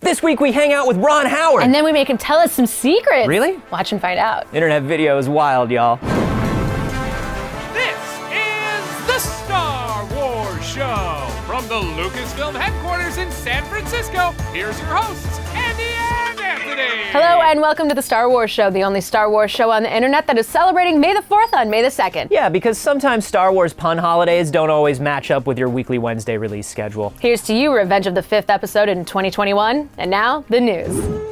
This week we hang out with Ron Howard. And then we make him tell us some secrets. Really? Watch and find out. Internet video is wild, y'all. This is the Star Wars Show. From the Lucasfilm headquarters in San Francisco, here's your hosts, Andy and Anthony. Hello and welcome to the Star Wars Show, the only Star Wars show on the internet that is celebrating May the 4th on May the 2nd. Yeah, because sometimes Star Wars pun holidays don't always match up with your weekly Wednesday release schedule. Here's to you, Revenge of the 5th episode in 2021. And now, the news.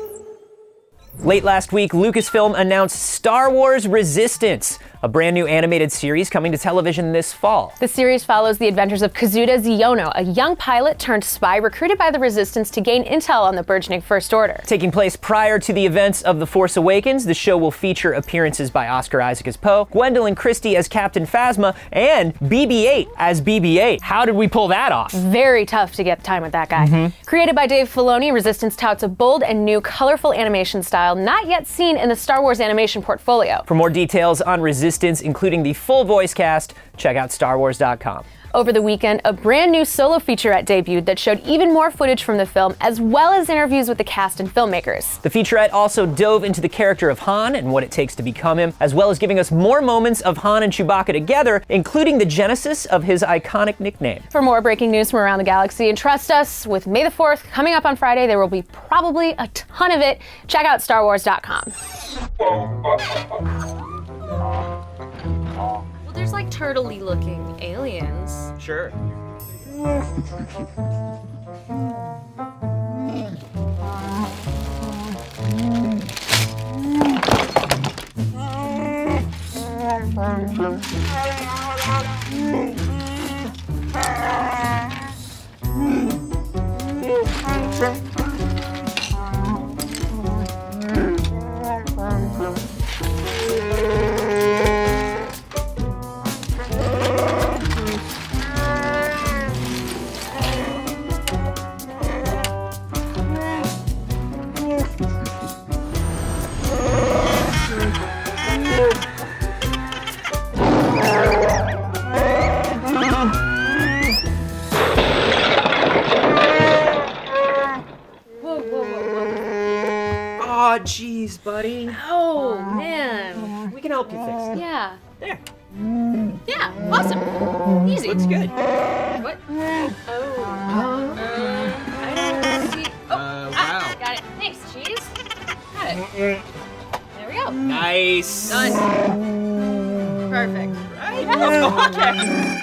Late last week, Lucasfilm announced Star Wars Resistance, a brand new animated series coming to television this fall. The series follows the adventures of Kazuda Xiono, a young pilot turned spy recruited by the Resistance to gain intel on the burgeoning First Order. Taking place prior to the events of The Force Awakens, the show will feature appearances by Oscar Isaac as Poe, Gwendolyn Christie as Captain Phasma, and BB-8 as BB-8. How did we pull that off? Very tough to get time with that guy. Created by Dave Filoni, Resistance touts a bold and new colorful animation style not yet seen in the Star Wars animation portfolio. For more details on Resistance, including the full voice cast, check out StarWars.com. Over the weekend, a brand new solo featurette debuted that showed even more footage from the film, as well as interviews with the cast and filmmakers. The featurette also dove into the character of Han and what it takes to become him, as well as giving us more moments of Han and Chewbacca together, including the genesis of his iconic nickname. For more breaking news from around the galaxy, and trust us, with May the 4th coming up on Friday, there will be probably a ton of it. Check out StarWars.com. Well, there's like turtley looking aliens. Sure. Oh, jeez, buddy. Oh, man. We can help you fix it. Yeah. There. Yeah, awesome. Easy. Looks good. What? Oh. I don't see. Oh, Wow. got it. Thanks, cheese. Got it. There we go. Nice. Done. Perfect. Okay.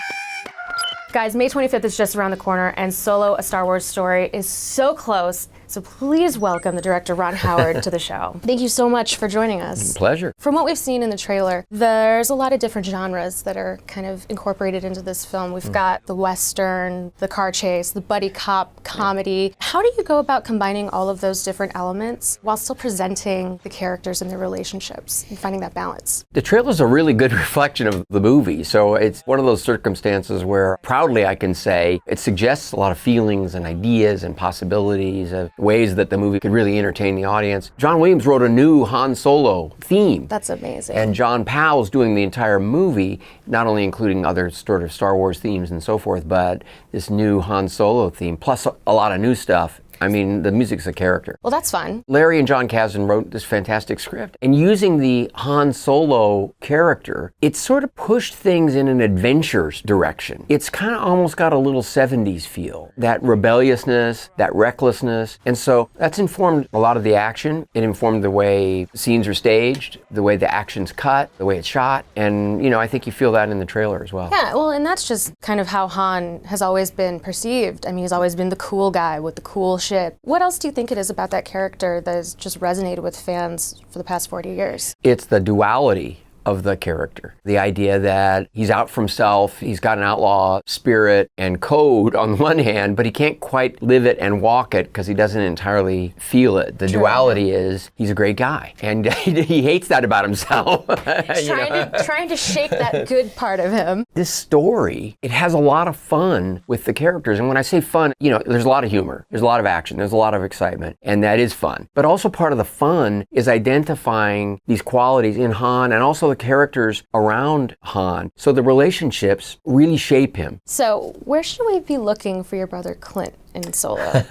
Guys, May 25th is just around the corner, and Solo, A Star Wars Story is so close. So please welcome the director, Ron Howard, to the show. Thank you so much for joining us. Pleasure. From what we've seen in the trailer, there's a lot of different genres that are kind of incorporated into this film. We've got the Western, the car chase, the buddy cop comedy. How do you go about combining all of those different elements while still presenting the characters and their relationships and finding that balance? The trailer's a really good reflection of the movie, so it's one of those circumstances where proudly I can say it suggests a lot of feelings and ideas and possibilities of ways that the movie could really entertain the audience. John Williams wrote a new Han Solo theme. That's amazing. And John Powell's doing the entire movie, not only including other sort of Star Wars themes and so forth, but this new Han Solo theme, plus a lot of new stuff. I mean, the music's a character. Well, that's fun. Larry and John Kasdan wrote this fantastic script. And using the Han Solo character, it sort of pushed things in an adventures direction. It's kind of almost got a little 70s feel. That rebelliousness, that recklessness. And so that's informed a lot of the action. It informed the way scenes are staged, the way the action's cut, the way it's shot. And, you know, I think you feel that in the trailer as well. Yeah, well, and that's just kind of how Han has always been perceived. I mean, he's always been the cool guy with the cool shit. What else do you think it is about that character that has just resonated with fans for the past 40 years? It's the duality of the character. The idea that he's out for himself, he's got an outlaw spirit and code on one hand, but he can't quite live it and walk it because he doesn't entirely feel it. The duality is he's a great guy, and he hates that about himself. Trying to shake that good part of him. This story, it has a lot of fun with the characters, and when I say fun, you know, there's a lot of humor, there's a lot of action, there's a lot of excitement, and that is fun. But also part of the fun is identifying these qualities in Han and also the characters around Han. So the relationships really shape him. So where should we be looking for your brother Clint in Solo.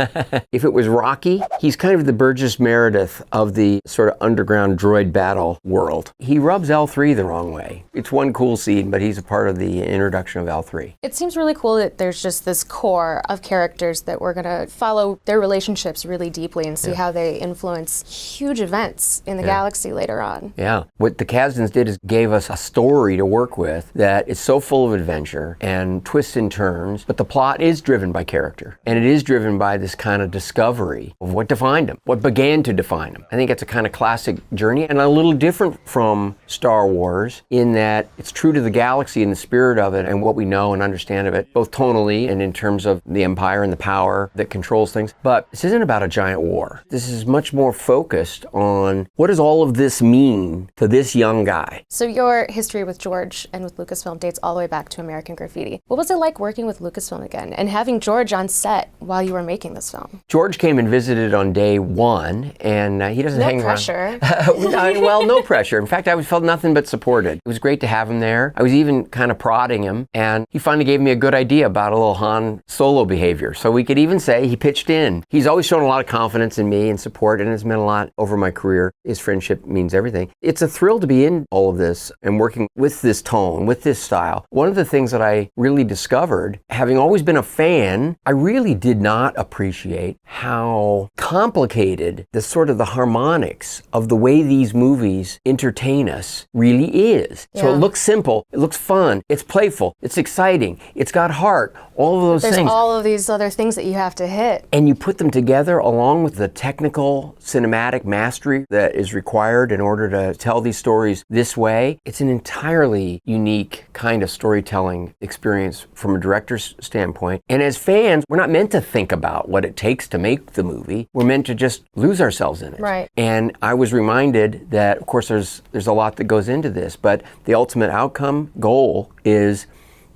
If it was Rocky, he's kind of the Burgess Meredith of the sort of underground droid battle world. He rubs L3 the wrong way. It's one cool scene, but he's a part of the introduction of L3. It seems really cool that there's just this core of characters that we're going to follow their relationships really deeply and see how they influence huge events in the galaxy later on. Yeah. What the Kasdans did is gave us a story to work with that is so full of adventure and twists and turns, but the plot is driven by character. And it is driven by this kind of discovery of what defined him, what began to define him. I think it's a kind of classic journey and a little different from Star Wars in that it's true to the galaxy and the spirit of it and what we know and understand of it, both tonally and in terms of the Empire and the power that controls things. But this isn't about a giant war. This is much more focused on what does all of this mean to this young guy. So your history with George and with Lucasfilm dates all the way back to American Graffiti. What was it like working with Lucasfilm again and having George on set while you were making this film? George came and visited on day one, and he doesn't hang pressure. around. Well, no pressure. In fact, I felt nothing but supported. It was great to have him there. I was even kind of prodding him, and he finally gave me a good idea about a little Han Solo behavior. So we could even say he pitched in. He's always shown a lot of confidence in me and support, and it's meant a lot over my career. His friendship means everything. It's a thrill to be in all of this and working with this tone, with this style. One of the things that I really discovered, having always been a fan, I really did not appreciate how complicated the sort of the harmonics of the way these movies entertain us really is. So it looks simple, it looks fun, it's playful, it's exciting, it's got heart, all of those things. There's all of these other things that you have to hit. And you put them together along with the technical cinematic mastery that is required in order to tell these stories this way. It's an entirely unique kind of storytelling experience from a director's standpoint. And as fans, we're not meant to think about what it takes to make the movie. We're meant to just lose ourselves in it. Right. And I was reminded that, of course, there's a lot that goes into this, but the ultimate outcome goal is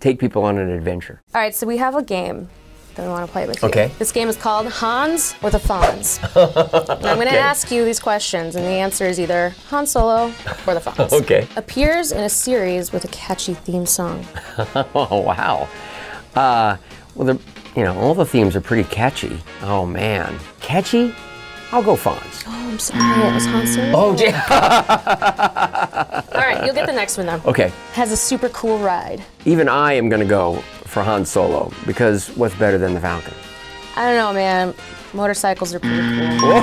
take people on an adventure. All right, so we have a game that we want to play with you. Okay. This game is called Hans or the Fonz. And I'm going to ask you these questions, and the answer is either Han Solo or the Fonz. Okay. Appears in a series with a catchy theme song. Oh, wow. Well, all the themes are pretty catchy. Oh, man. Catchy? I'll go Fonz. Oh, I'm sorry. It was Han Solo. Oh, yeah. All right, you'll get the next one, though. Okay. Has a super cool ride. Even I am going to go for Han Solo, because what's better than the Falcon? I don't know, man. Motorcycles are pretty cool.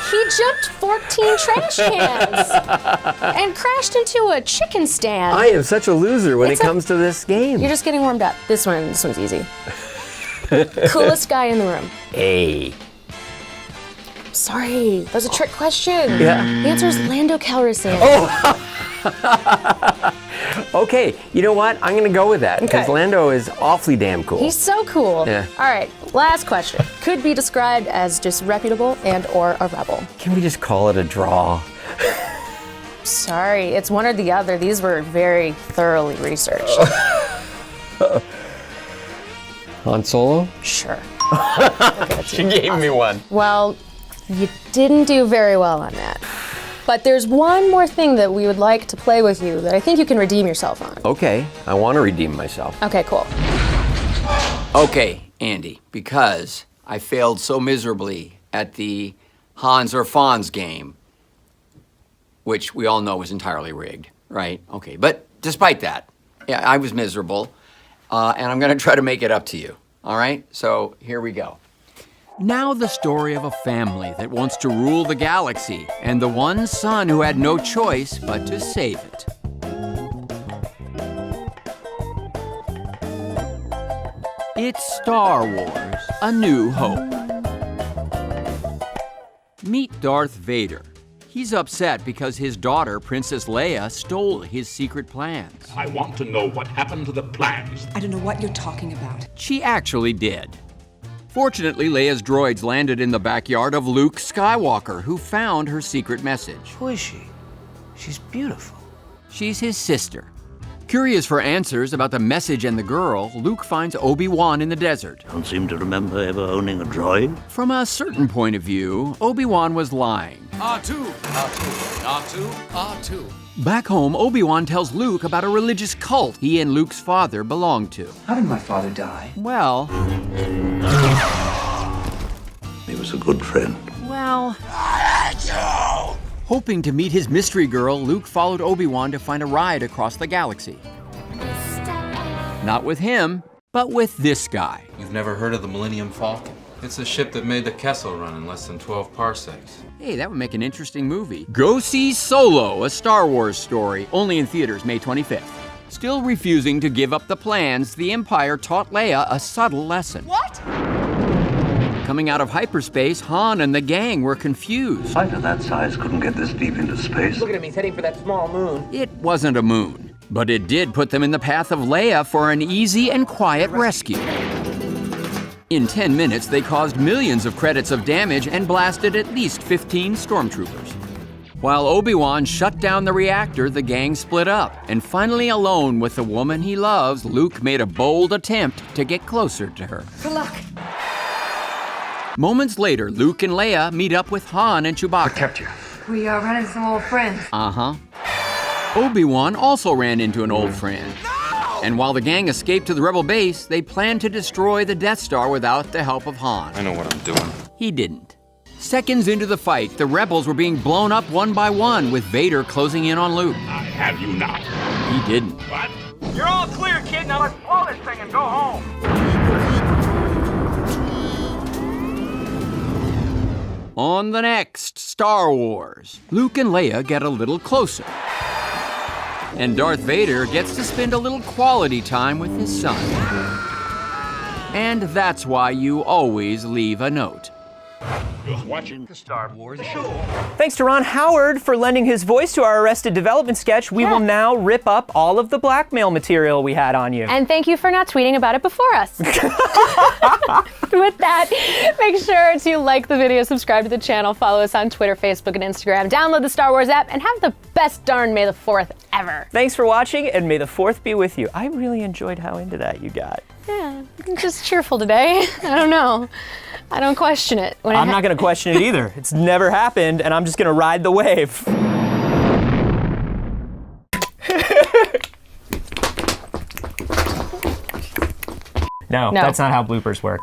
He jumped 14 trash cans and crashed into a chicken stand. I am such a loser when it comes to this game. You're just getting warmed up. This one's easy. Coolest guy in the room. Hey. Sorry, that was a trick question. Yeah. The answer is Lando Calrissian. Okay, you know what? I'm going to go with that, because Okay. Lando is awfully damn cool. He's so cool. Yeah. All right, last question. Could be described as disreputable and or a rebel. Can we just call it a draw? Sorry, it's one or the other. These were very thoroughly researched. Han Solo? Sure. She gave me one. Well, you didn't do very well on that. But there's one more thing that we would like to play with you that I think you can redeem yourself on. Okay, I want to redeem myself. Okay, cool. Okay, Andy, because I failed so miserably at the Hans or Fonz game, which we all know was entirely rigged, right? Okay, but despite that, yeah, I was miserable, and I'm going to try to make it up to you, all right? So here we go. Now the story of a family that wants to rule the galaxy and the one son who had no choice but to save it. It's Star Wars: A New Hope. Meet Darth Vader. He's upset because his daughter, Princess Leia, stole his secret plans. I want to know what happened to the plans. I don't know what you're talking about. She actually did. Fortunately, Leia's droids landed in the backyard of Luke Skywalker, who found her secret message. Who is she? She's beautiful. She's his sister. Curious for answers about the message and the girl, Luke finds Obi-Wan in the desert. Don't seem to remember ever owning a droid. From a certain point of view, Obi-Wan was lying. R2, R2, R2, R2. Back home, Obi-Wan tells Luke about a religious cult he and Luke's father belonged to. How did my father die? Well, was a good friend. Well, hoping to meet his mystery girl, Luke followed Obi-Wan to find a ride across the galaxy. Not with him, but with this guy. You've never heard of the Millennium Falcon? It's a ship that made the Kessel run in less than 12 parsecs. Hey, that would make an interesting movie. Go see Solo, a Star Wars story, only in theaters May 25th. Still refusing to give up the plans, the Empire taught Leia a subtle lesson. What? Coming out of hyperspace, Han and the gang were confused. A fighter that size couldn't get this deep into space. Look at him, he's heading for that small moon. It wasn't a moon, but it did put them in the path of Leia for an easy and quiet rescue. In 10 minutes, they caused millions of credits of damage and blasted at least 15 stormtroopers. While Obi-Wan shut down the reactor, the gang split up. And finally alone with the woman he loves, Luke made a bold attempt to get closer to her. Good luck. Moments later, Luke and Leia meet up with Han and Chewbacca. What kept you? We are running some old friends. Uh-huh. Obi-Wan also ran into an old friend. And while the gang escaped to the rebel base, they planned to destroy the Death Star without the help of Han. I know what I'm doing. He didn't. Seconds into the fight, the rebels were being blown up one by one, with Vader closing in on Luke. I have you not. He didn't. What? You're all clear, kid. Now let's blow this thing and go home. On the next Star Wars, Luke and Leia get a little closer. And Darth Vader gets to spend a little quality time with his son. And that's why you always leave a note. You're watching The Star Wars show. Thanks to Ron Howard for lending his voice to our Arrested Development sketch. We will now rip up all of the blackmail material we had on you. And thank you for not tweeting about it before us. With that, make sure to like the video, subscribe to the channel, follow us on Twitter, Facebook, and Instagram, download the Star Wars app, and have the best darn May the 4th ever. Thanks for watching, and may the 4th be with you. I really enjoyed how into that you got. Yeah, I'm just cheerful today. I don't know. I don't question it. I'm not going to question it either. It's never happened, and I'm just going to ride the wave. No, that's not how bloopers work.